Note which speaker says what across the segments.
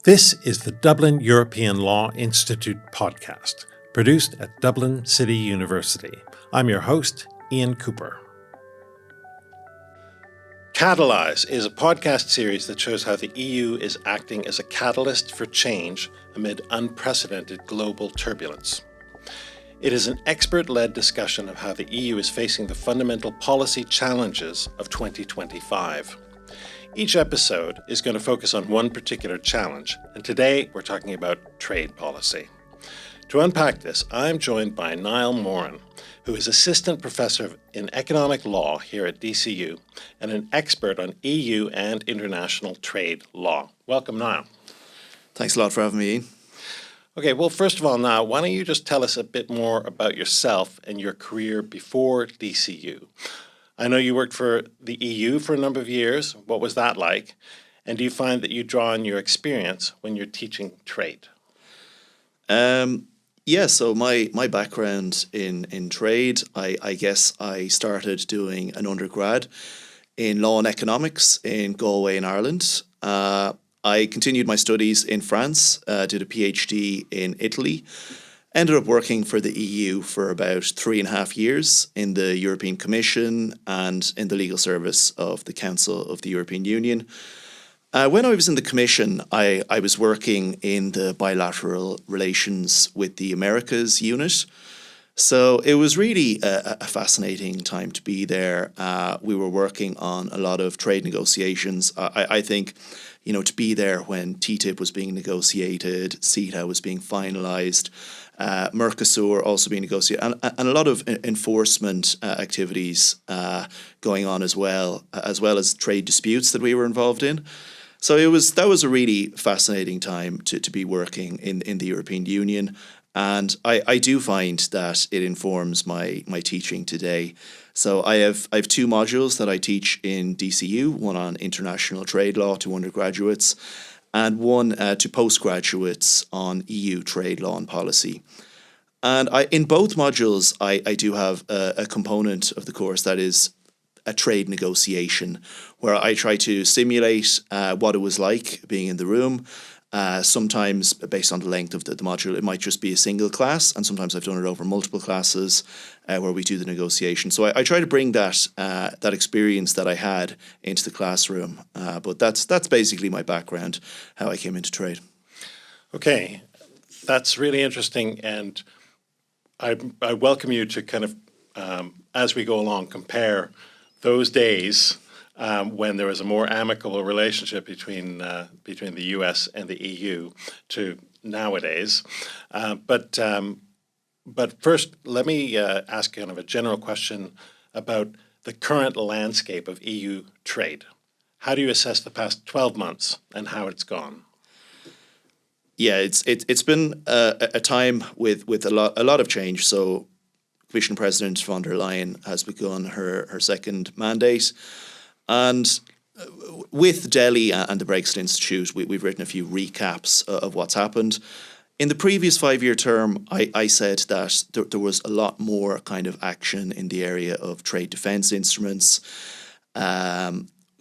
Speaker 1: This is the Dublin European Law Institute podcast, produced at Dublin City University. I'm your host, Ian Cooper. CATALYZE is a podcast series that shows how the EU is acting as a catalyst for change amid unprecedented global turbulence. It is an expert-led discussion of how the EU is facing the fundamental policy challenges of 2025. Each episode is going to focus on one particular challenge, and today we're talking about trade policy. To unpack this, I'm joined by Niall Moran, who is Assistant Professor in Economic Law here at DCU and an expert on EU and international trade law. Welcome, Niall.
Speaker 2: Thanks a lot for having me, Ian.
Speaker 1: Okay, well, first of all, Niall, why don't you just tell us a bit more about yourself and your career before DCU? I know you worked for the EU for a number of years. What was that like? And do you find that you draw on your experience when you're teaching trade?
Speaker 2: So my background in trade, I guess I started doing an undergrad in law and economics in Galway in Ireland. I continued my studies in France, did a PhD in Italy, ended up working for the EU for about 3.5 years in the European Commission and in the legal service of the Council of the European Union. When I was in the Commission, I was working in the bilateral relations with the Americas unit. So it was really a fascinating time to be there. We were working on a lot of trade negotiations. I think, to be there when TTIP was being negotiated, CETA was being finalised, Mercosur also being negotiated, and a lot of enforcement activities going on as well as trade disputes that we were involved in. So that was a really fascinating time to be working in the European Union. And I do find that it informs my teaching today. So I have 2 modules that I teach in DCU, one on international trade law to undergraduates, and one to postgraduates on EU trade law and policy. And in both modules, I do have a component of the course that is a trade negotiation, where I try to simulate what it was like being in the room. Sometimes, based on the length of the module, it might just be a single class, and sometimes I've done it over multiple classes where we do the negotiation. So I try to bring that experience that I had into the classroom. But that's basically my background, how I came into trade.
Speaker 1: Okay, that's really interesting, and I welcome you to kind of, as we go along, compare those days when there was a more amicable relationship between the US and the EU to nowadays. But first, let me ask kind of a general question about the current landscape of EU trade. How do you assess the past 12 months and how it's gone?
Speaker 2: Yeah, it's been a time with a lot of change. So, Commission President von der Leyen has begun her second mandate. And with DELI and the Brexit Institute, we've written a few recaps of what's happened. In the previous 5-year term, I said that there was a lot more kind of action in the area of trade defence instruments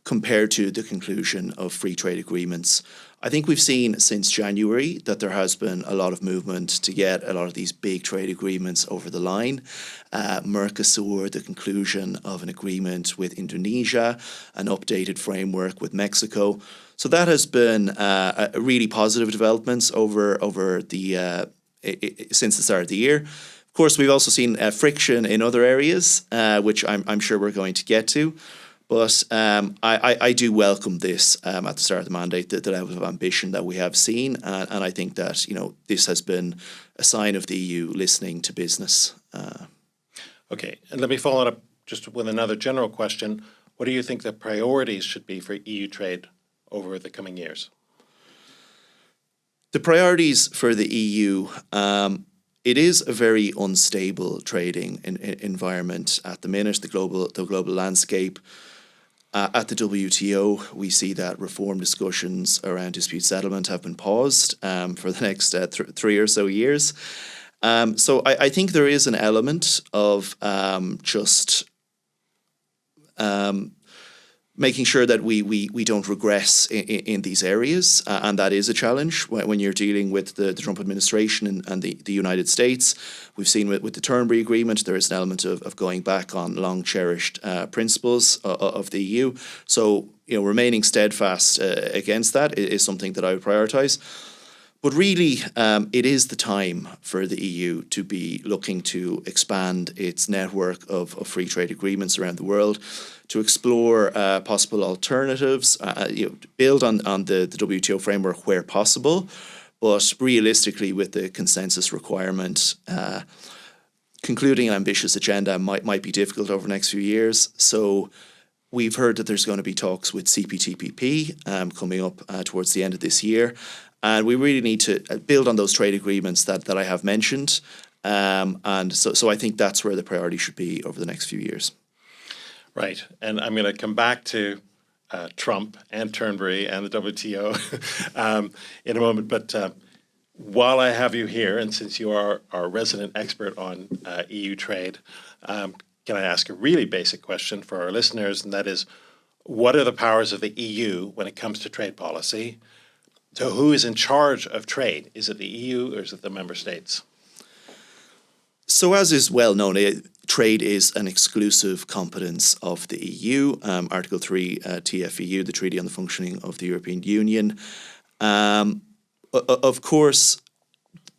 Speaker 2: compared to the conclusion of free trade agreements. I think we've seen since January that there has been a lot of movement to get a lot of these big trade agreements over the line. Mercosur, the conclusion of an agreement with Indonesia, an updated framework with Mexico. So that has been a really positive developments over the since the start of the year. Of course, we've also seen friction in other areas, which I'm sure we're going to get to. But I do welcome this at the start of the mandate, the level of ambition that we have seen. And I think that, this has been a sign of the EU listening to business.
Speaker 1: Okay, and let me follow it up just with another general question. What do you think the priorities should be for EU trade over the coming years?
Speaker 2: The priorities for the EU, it is a very unstable trading environment at the minute, the global landscape. At the WTO, we see that reform discussions around dispute settlement have been paused for the next 3 or so years. So I think there is an element of making sure that we don't regress in these areas. And that is a challenge when you're dealing with the Trump administration and the United States. We've seen with the Turnberry Agreement, there is an element of going back on long cherished principles of the EU. So, remaining steadfast against that is something that I would prioritise. But really, it is the time for the EU to be looking to expand its network of free trade agreements around the world, to explore possible alternatives, build on the WTO framework where possible, but realistically with the consensus requirement, concluding an ambitious agenda might be difficult over the next few years. So we've heard that there's going to be talks with CPTPP coming up towards the end of this year. And we really need to build on those trade agreements that I have mentioned. And so I think that's where the priority should be over the next few years.
Speaker 1: Right. And I'm going to come back to Trump and Turnberry and the WTO in a moment. But while I have you here, and since you are our resident expert on EU trade, can I ask a really basic question for our listeners? And that is, what are the powers of the EU when it comes to trade policy? So who is in charge of trade? Is it the EU or is it the member states?
Speaker 2: So as is well known, trade is an exclusive competence of the EU. Article 3 TFEU, the Treaty on the Functioning of the European Union. Of course,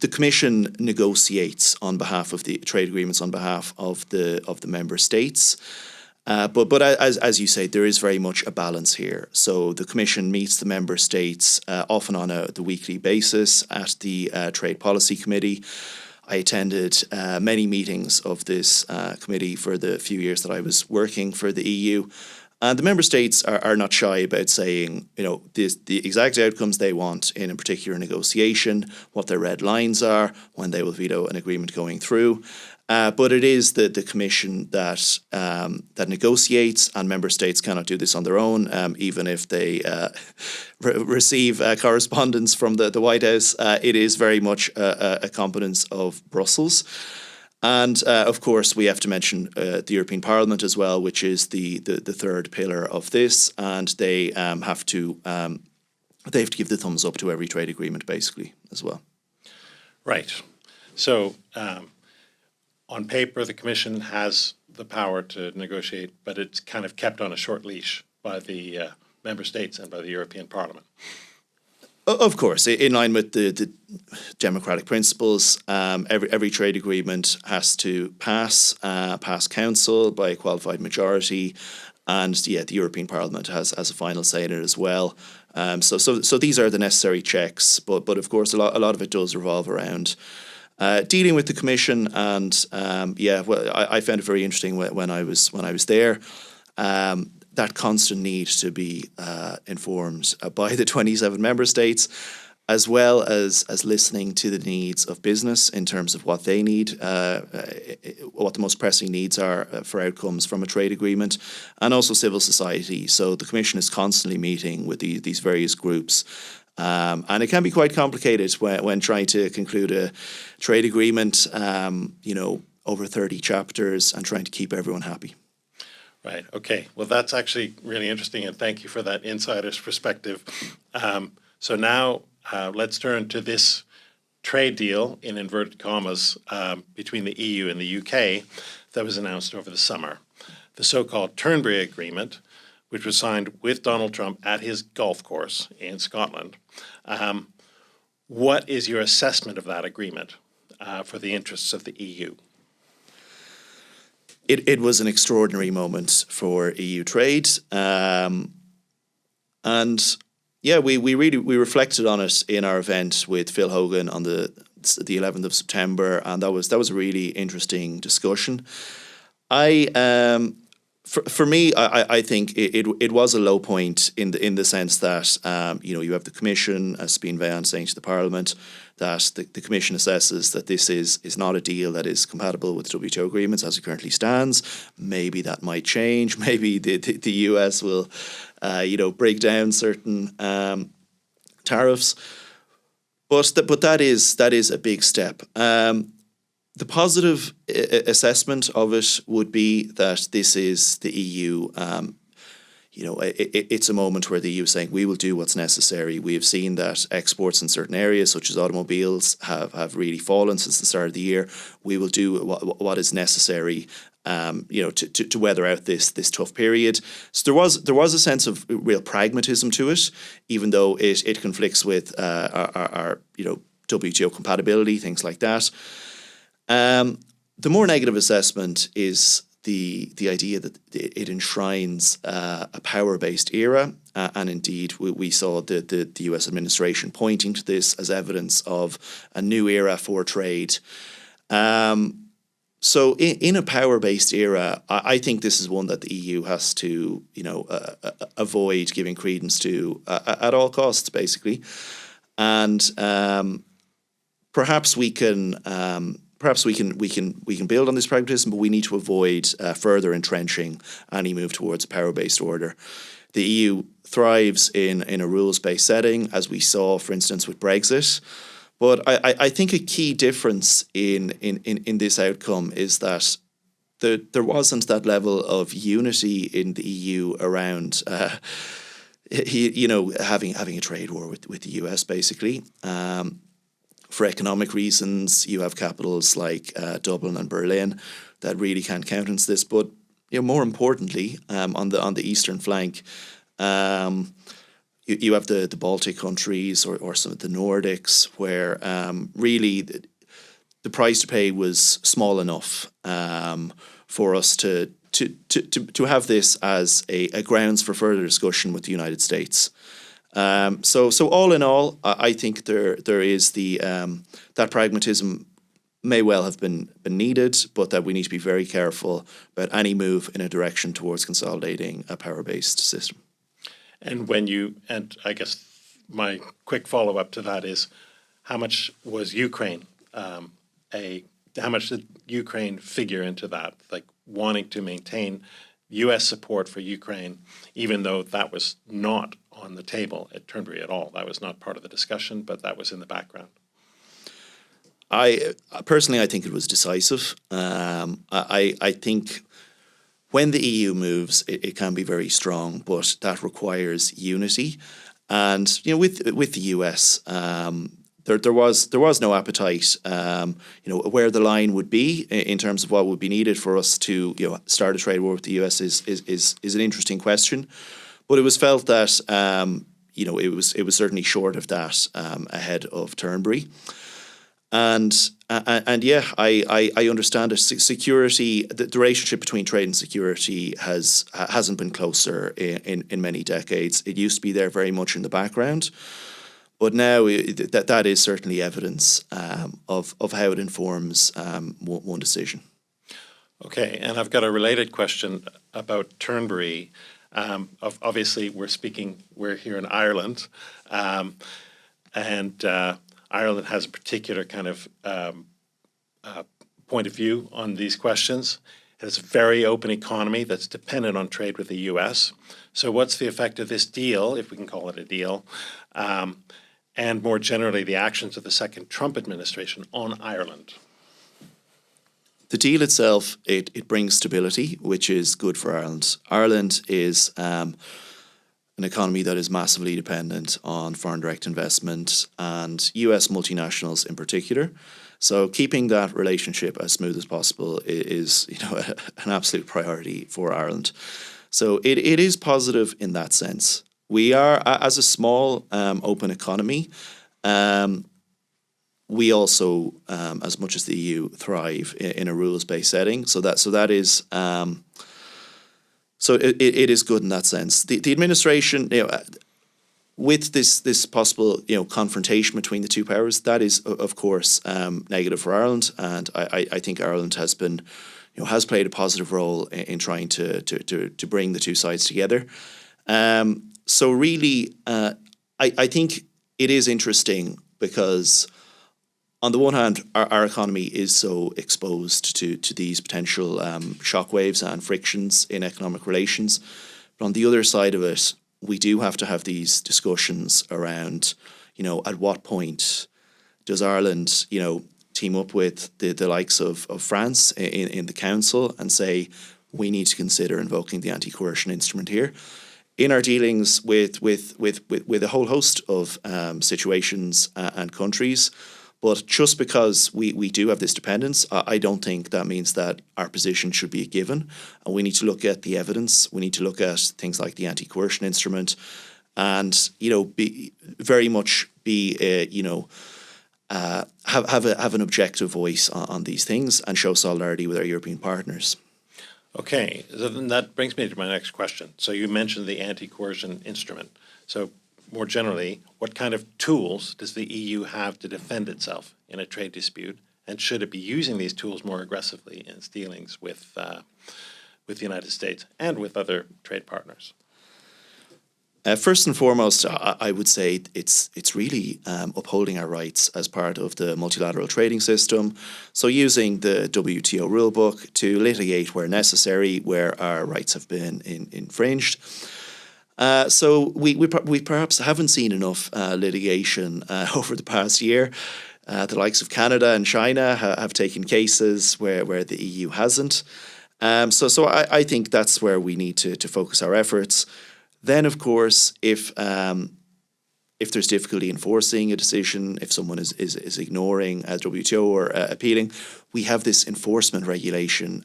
Speaker 2: the Commission negotiates on behalf of the trade agreements on behalf of the member states. But as you say, there is very much a balance here. So the Commission meets the member states often on the weekly basis at the Trade Policy Committee. I attended many meetings of this committee for the few years that I was working for the EU. And the member states are not shy about saying, the exact outcomes they want in a particular negotiation, what their red lines are, when they will veto an agreement going through. But it is the Commission that negotiates, and member states cannot do this on their own, even if they receive correspondence from the White House. It is very much a competence of Brussels. And of course, we have to mention the European Parliament as well, which is the third pillar of this, and they have to give the thumbs up to every trade agreement, basically, as well.
Speaker 1: Right. So. On paper, the Commission has the power to negotiate, but it's kind of kept on a short leash by the member states and by the European Parliament.
Speaker 2: Of course, in line with the democratic principles, every trade agreement has to pass Council by a qualified majority, and the European Parliament has a final say in it as well. So these are the necessary checks, but of course a lot of it does revolve around dealing with the Commission, and I found it very interesting when I was there. That constant need to be informed by the 27 member states, as well as listening to the needs of business in terms of what they need, what the most pressing needs are for outcomes from a trade agreement, and also civil society. So the Commission is constantly meeting with these various groups. And it can be quite complicated when trying to conclude a trade agreement, over 30 chapters and trying to keep everyone happy.
Speaker 1: Right. Okay. Well, that's actually really interesting, and thank you for that insider's perspective. So now let's turn to this trade deal, in inverted commas, between the EU and the UK that was announced over the summer, the so-called Turnberry Agreement, which was signed with Donald Trump at his golf course in Scotland. What is your assessment of that agreement for the interests of the EU?
Speaker 2: It was an extraordinary moment for EU trade, and we reflected on it in our event with Phil Hogan on the 11th of September, and that was a really interesting discussion. For me, I think it was a low point in the sense that you have the Commission, as Spín Bhean, saying to the Parliament that the Commission assesses that this is not a deal that is compatible with the WTO agreements as it currently stands. Maybe that might change. Maybe the US will break down certain tariffs. But that is a big step. The positive assessment of it would be that this is the EU, it's a moment where the EU is saying we will do what's necessary. We have seen that exports in certain areas, such as automobiles, have really fallen since the start of the year. We will do what is necessary, to weather out this tough period. So there was a sense of real pragmatism to it, even though it conflicts with our WTO compatibility, things like that. The more negative assessment is the idea that it enshrines a power-based era, and indeed we saw the US administration pointing to this as evidence of a new era for trade. So in a power-based era, I think this is one that the EU has to avoid giving credence to at all costs, basically, and perhaps we can. Perhaps we can build on this pragmatism, but we need to avoid further entrenching any move towards a power-based order. The EU thrives in a rules-based setting, as we saw, for instance, with Brexit. But I think a key difference in this outcome is that there wasn't that level of unity in the EU around having a trade war with the US, basically. For economic reasons, you have capitals like Dublin and Berlin that really can't countenance this. But more importantly, on the eastern flank, you have the Baltic countries or some of the Nordics, where really the price to pay was small enough for us to have this as a grounds for further discussion with the United States. So all in all, I think there is that pragmatism may well have been needed, but that we need to be very careful about any move in a direction towards consolidating a power-based system.
Speaker 1: And I guess my quick follow-up to that is, how much was Ukraine? How much did Ukraine figure into that? Like wanting to maintain U.S. support for Ukraine, even though that was not on the table at Turnberry at all. That was not part of the discussion, but that was in the background.
Speaker 2: I think it was decisive. I think when the EU moves, it can be very strong, but that requires unity. And with the US, there was no appetite. Where the line would be in terms of what would be needed for us to start a trade war with the US is an interesting question. But it was felt that it was certainly short of that ahead of Turnberry, and yeah, I understand it. Security, the relationship between trade and security hasn't been closer in many decades. It used to be there very much in the background, but now that is certainly evidence of how it informs one decision.
Speaker 1: Okay, and I've got a related question about Turnberry. Obviously, we're here in Ireland, and Ireland has a particular kind of point of view on these questions. It has a very open economy that's dependent on trade with the US. So what's the effect of this deal, if we can call it a deal, and more generally the actions of the second Trump administration on Ireland?
Speaker 2: The deal itself, it brings stability, which is good for Ireland. Ireland is an economy that is massively dependent on foreign direct investment and US multinationals in particular. So keeping that relationship as smooth as possible is an absolute priority for Ireland. So it is positive in that sense. We are, as a small open economy, we also, as much as the EU, thrive in a rules-based setting. So that is it is good in that sense. The administration, with this possible confrontation between the two powers, that is of course negative for Ireland, and I think Ireland has played a positive role in trying to bring the two sides together. So really, I think it is interesting because, on the one hand, our economy is so exposed to these potential shockwaves and frictions in economic relations. But on the other side of it, we do have to have these discussions around, at what point does Ireland, team up with the likes of France in the Council and say, we need to consider invoking the anti-coercion instrument here. in our dealings with a whole host of situations and countries. But just because we do have this dependence, I don't think that means that our position should be a given. And we need to look at the evidence. We need to look at things like the anti-coercion instrument, and be very much have an objective voice on these things and show solidarity with our European partners.
Speaker 1: Okay, so then that brings me to my next question. So you mentioned the anti-coercion instrument. So more generally, what kind of tools does the EU have to defend itself in a trade dispute? And should it be using these tools more aggressively in its dealings with the United States and with other trade partners?
Speaker 2: First and foremost, I would say it's really upholding our rights as part of the multilateral trading system. So using the WTO rulebook to litigate where necessary, where our rights have been infringed. So we perhaps haven't seen enough litigation over the past year. The likes of Canada and China have taken cases where the EU hasn't. So I think that's where we need to focus our efforts. Then, of course, if there's difficulty enforcing a decision, if someone is ignoring a WTO or appealing, we have this enforcement regulation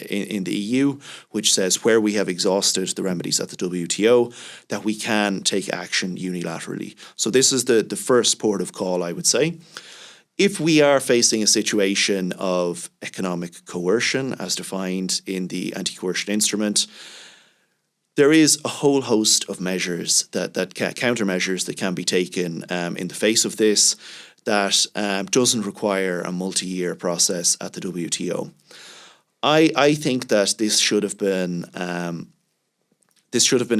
Speaker 2: in the EU, which says where we have exhausted the remedies at the WTO, that we can take action unilaterally. So this is the first port of call, I would say. If we are facing a situation of economic coercion, as defined in the anti-coercion instrument, there is a whole host of measures countermeasures that can be taken in the face of this that doesn't require a multi-year process at the WTO. I think that this should have been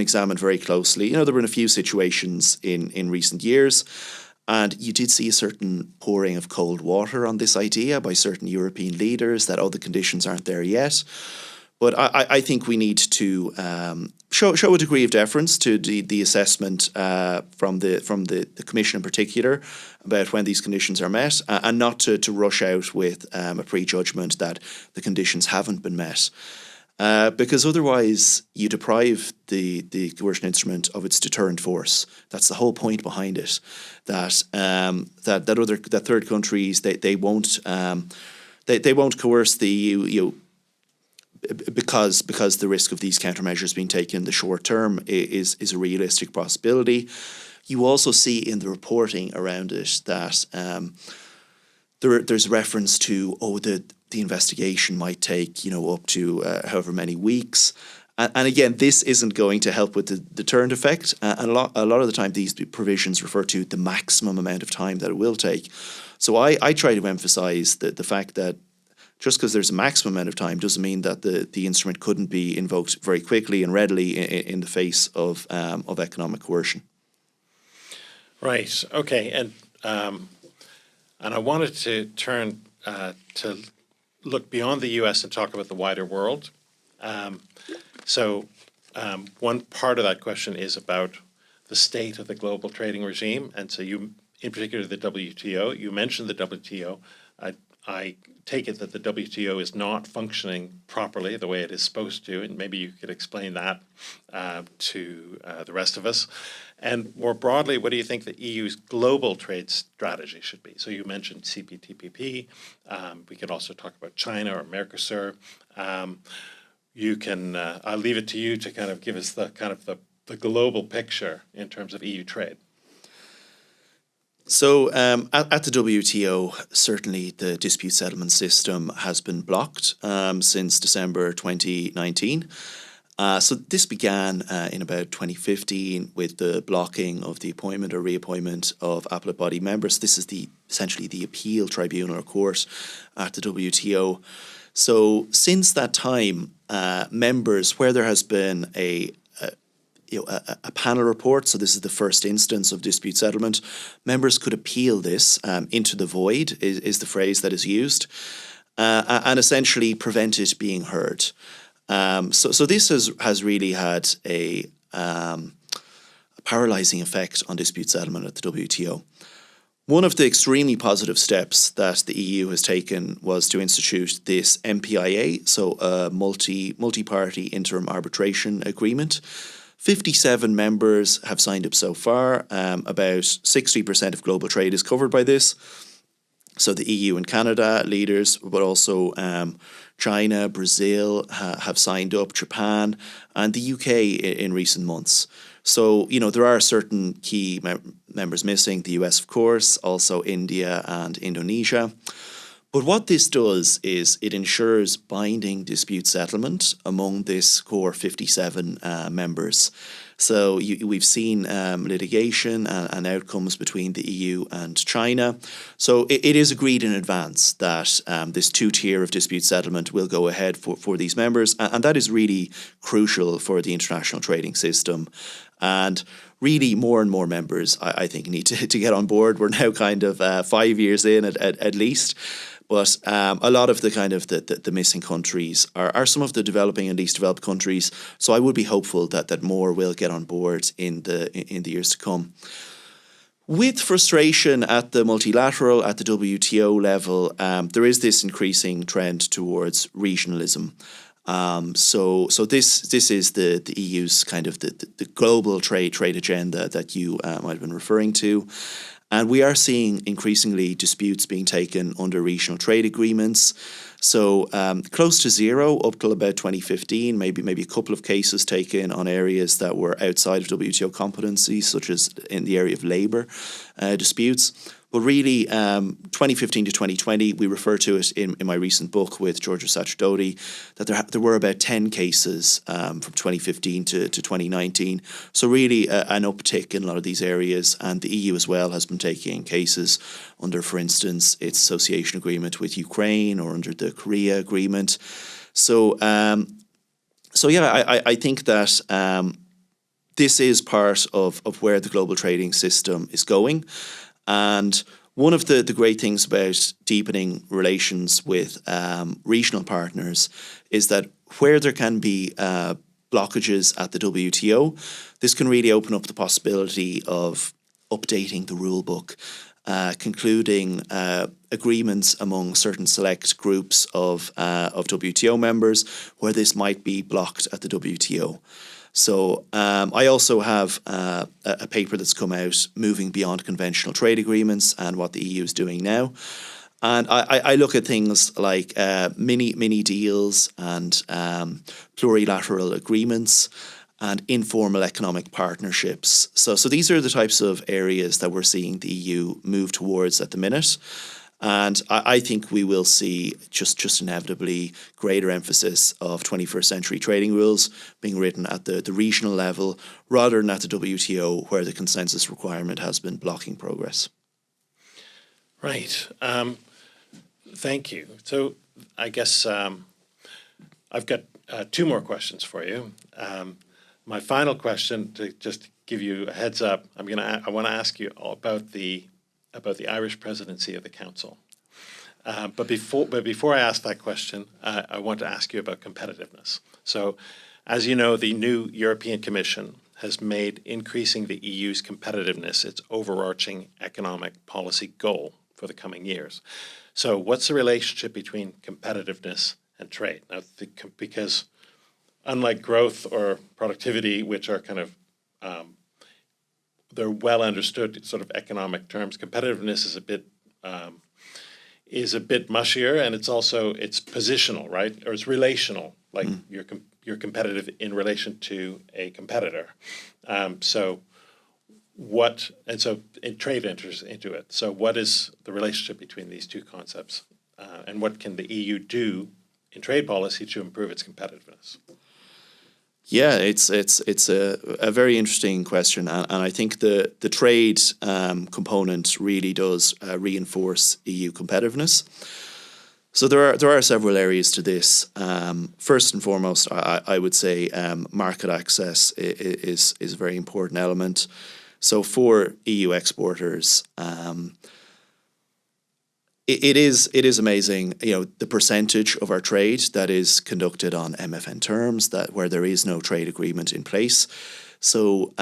Speaker 2: examined very closely. There have been a few situations in recent years, and you did see a certain pouring of cold water on this idea by certain European leaders that the conditions aren't there yet. But I think we need to show a degree of deference to the assessment from the Commission in particular about when these conditions are met, and not to rush out with a prejudgment that the conditions haven't been met. Because otherwise you deprive the coercion instrument of its deterrent force. That's the whole point behind it. That third countries they won't coerce the EU. Because the risk of these countermeasures being taken in the short term is a realistic possibility. You also see in the reporting around it that there's reference to the investigation might take up to however many weeks. And again, this isn't going to help with the deterrent effect. And a lot of the time, these provisions refer to the maximum amount of time that it will take. So I try to emphasise the fact that just because there's a maximum amount of time doesn't mean that the instrument couldn't be invoked very quickly and readily in the face of economic coercion.
Speaker 1: Right. Okay. And I wanted to turn to look beyond the U.S. and talk about the wider world. So one part of that question is about the state of the global trading regime, and so you, in particular, the WTO. You mentioned the WTO. I take it that the WTO is not functioning properly the way it is supposed to, and maybe you could explain that to the rest of us. And more broadly, what do you think the EU's global trade strategy should be? So you mentioned CPTPP. We could also talk about China or Mercosur. You can. I'll leave it to you to kind of give us the global picture in terms of EU trade.
Speaker 2: So at the WTO, certainly the dispute settlement system has been blocked since December 2019. So this began in about 2015 with the blocking of the appointment or reappointment of appellate body members. This is essentially the appeal tribunal or court at the WTO. So since that time, members, where there has been a panel report, so this is the first instance of dispute settlement, members could appeal this into the void, is the phrase that is used, and essentially prevent it being heard. So this has really had a paralysing effect on dispute settlement at the WTO. One of the extremely positive steps that the EU has taken was to institute this MPIA, so a multi-party interim arbitration agreement, 57 members have signed up so far. About 60% of global trade is covered by this. So the EU and Canada leaders, but also China, Brazil have signed up, Japan, and the UK in recent months. So, there are certain key members missing, the US, of course, also India and Indonesia. But what this does is it ensures binding dispute settlement among this core 57 members. So we've seen litigation and outcomes between the EU and China. So it is agreed in advance that this two-tier of dispute settlement will go ahead for these members. And that is really crucial for the international trading system. And really more and more members, I think, need to get on board. We're now kind of 5 years in at least. But a lot of the missing countries are some of the developing and least developed countries. So I would be hopeful that more will get on board in the years to come. With frustration at the multilateral, at the WTO level, there is this increasing trend towards regionalism. So this is the EU's kind of the global trade agenda that you might have been referring to. And we are seeing increasingly disputes being taken under regional trade agreements. So close to zero up till about 2015, maybe a couple of cases taken on areas that were outside of WTO competencies, such as in the area of labour disputes. But really, 2015 to 2020, we refer to it in my recent book with Giorgio Sacerdoti, that there were about 10 cases from 2015 to 2019. So really an uptick in a lot of these areas. And the EU as well has been taking cases under, for instance, its association agreement with Ukraine or under the Korea agreement. So I think that this is part of where the global trading system is going. And one of the great things about deepening relations with regional partners is that where there can be blockages at the WTO, this can really open up the possibility of updating the rule book, concluding agreements among certain select groups of WTO members where this might be blocked at the WTO. So I also have a paper that's come out moving beyond conventional trade agreements and what the EU is doing now. And I look at things like mini deals and plurilateral agreements and informal economic partnerships. So these are the types of areas that we're seeing the EU move towards at the minute. And I think we will see just inevitably greater emphasis of 21st century trading rules being written at the regional level rather than at the WTO, where the consensus requirement has been blocking progress.
Speaker 1: Right. Thank you. So I guess I've got two more questions for you. My final question, to just give you a heads up, I want to ask you about the Irish presidency of the Council. But before I ask that question, I want to ask you about competitiveness. So, as you know, the new European Commission has made increasing the EU's competitiveness its overarching economic policy goal for the coming years. So what's the relationship between competitiveness and trade? Now, because unlike growth or productivity, which are kind of they're well understood sort of economic terms, competitiveness is a bit mushier, and it's positional, right? Or it's relational, like you're competitive in relation to a competitor. So trade enters into it. So what is the relationship between these two concepts, and what can the EU do in trade policy to improve its competitiveness?
Speaker 2: Yeah, it's a very interesting question, and I think the trade component really does reinforce EU competitiveness. So there are several areas to this. First and foremost, I would say market access is a very important element. So for EU exporters, It is amazing, the percentage of our trade that is conducted on MFN terms, where there is no trade agreement in place. So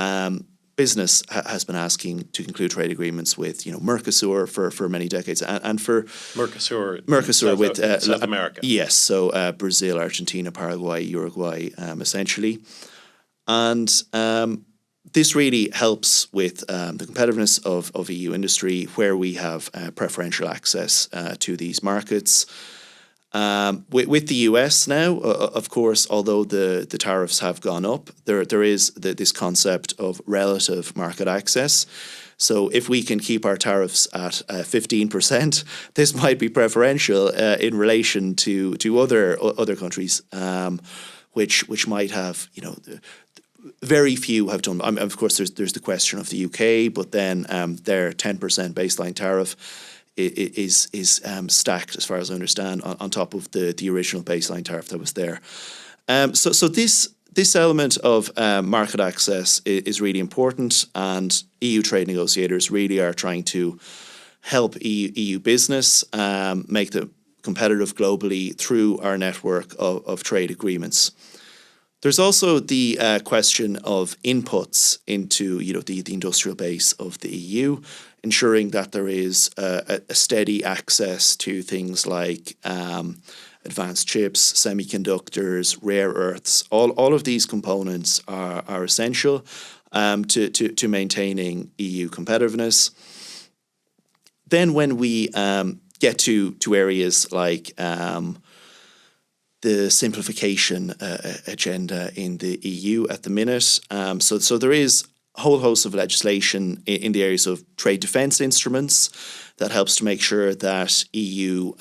Speaker 2: business has been asking to conclude trade agreements with Mercosur for many decades, and for Mercosur with
Speaker 1: South America.
Speaker 2: Yes, so Brazil, Argentina, Paraguay, Uruguay, essentially. And this really helps with the competitiveness of EU industry, where we have preferential access to these markets. With the US now, of course, although the tariffs have gone up, there is this concept of relative market access. So if we can keep our tariffs at 15%, this might be preferential in relation to other countries, which might have, very few have done. Of course, there's the question of the UK, but then their 10% baseline tariff is stacked, as far as I understand, on top of the original baseline tariff that was there. So this element of market access is really important, and EU trade negotiators really are trying to help EU business make them competitive globally through our network of trade agreements. There's also the question of inputs into the industrial base of the EU, ensuring that there is a steady access to things like advanced chips, semiconductors, rare earths. All of these components are essential to maintaining EU competitiveness. Then when we get to areas like the simplification agenda in the EU at the minute. So there is a whole host of legislation in the areas of trade defence instruments that helps to make sure that EU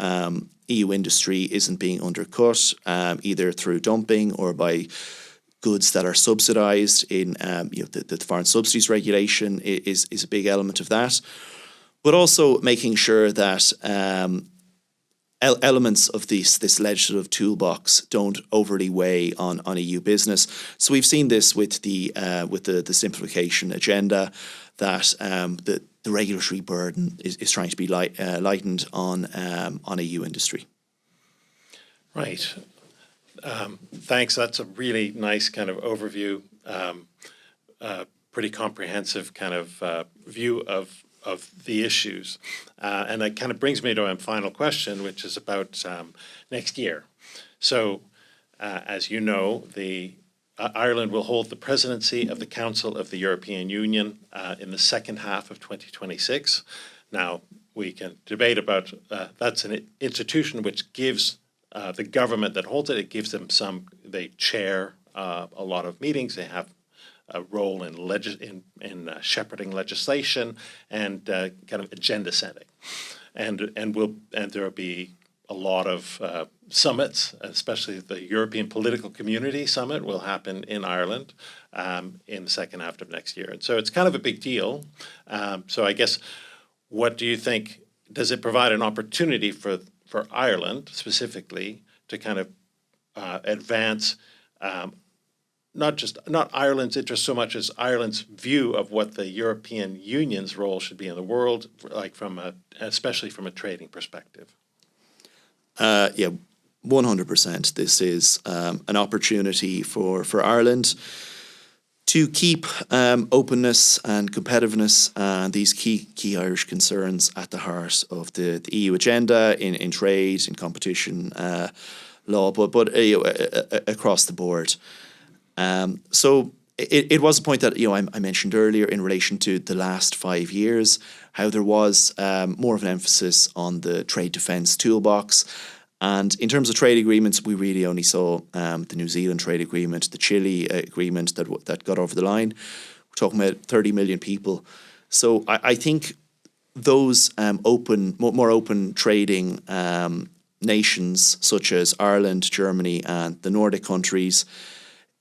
Speaker 2: industry isn't being undercut, either through dumping or by goods that are subsidised in the foreign subsidies regulation is a big element of that. But also making sure that elements of this legislative toolbox don't overly weigh on EU business. So we've seen this with the simplification agenda, that the regulatory burden is trying to be lightened on EU industry.
Speaker 1: Right. Thanks. That's a really nice kind of overview, pretty comprehensive kind of view of the issues. And that kind of brings me to my final question, which is about next year. So, as you know, Ireland will hold the presidency of the Council of the European Union in the second half of 2026. Now, we can debate about that's an institution which gives the government that holds it gives them they chair a lot of meetings. They have a role in shepherding legislation and kind of agenda setting, and there will be a lot of summits, especially the European Political Community Summit will happen in Ireland in the second half of next year, and so it's kind of a big deal. So I guess, what do you think? Does it provide an opportunity for Ireland specifically to kind of advance? Not Ireland's interest so much as Ireland's view of what the European Union's role should be in the world, like especially from a trading perspective.
Speaker 2: 100%. This is an opportunity for Ireland to keep openness and competitiveness and these key Irish concerns at the heart of the EU agenda in trade, in competition law, but across the board. So it was a point that I mentioned earlier in relation to the last 5 years, how there was more of an emphasis on the trade defence toolbox. And in terms of trade agreements, we really only saw the New Zealand trade agreement, the Chile agreement that got over the line. We're talking about 30 million people. So I think those more open trading nations such as Ireland, Germany and the Nordic countries,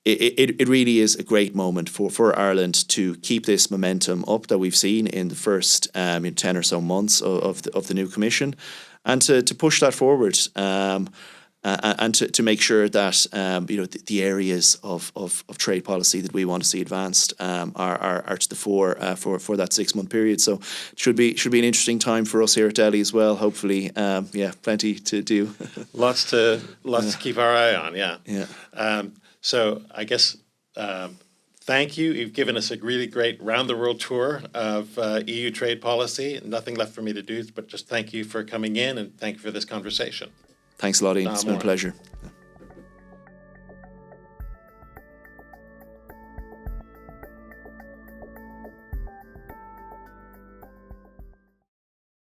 Speaker 2: it really is a great moment for Ireland to keep this momentum up that we've seen in the first 10 or so months of the new Commission, and to push that forward and to make sure that the areas of trade policy that we want to see advanced are to the fore for that 6-month period. So it should be an interesting time for us here at DELI as well. Hopefully, plenty to do.
Speaker 1: Lots to keep our eye on.
Speaker 2: Yeah.
Speaker 1: So I guess thank you. You've given us a really great round-the-world tour of EU trade policy. Nothing left for me to do but just thank you for coming in and thank you for this conversation.
Speaker 2: Thanks a lot, Ian. It's been a pleasure.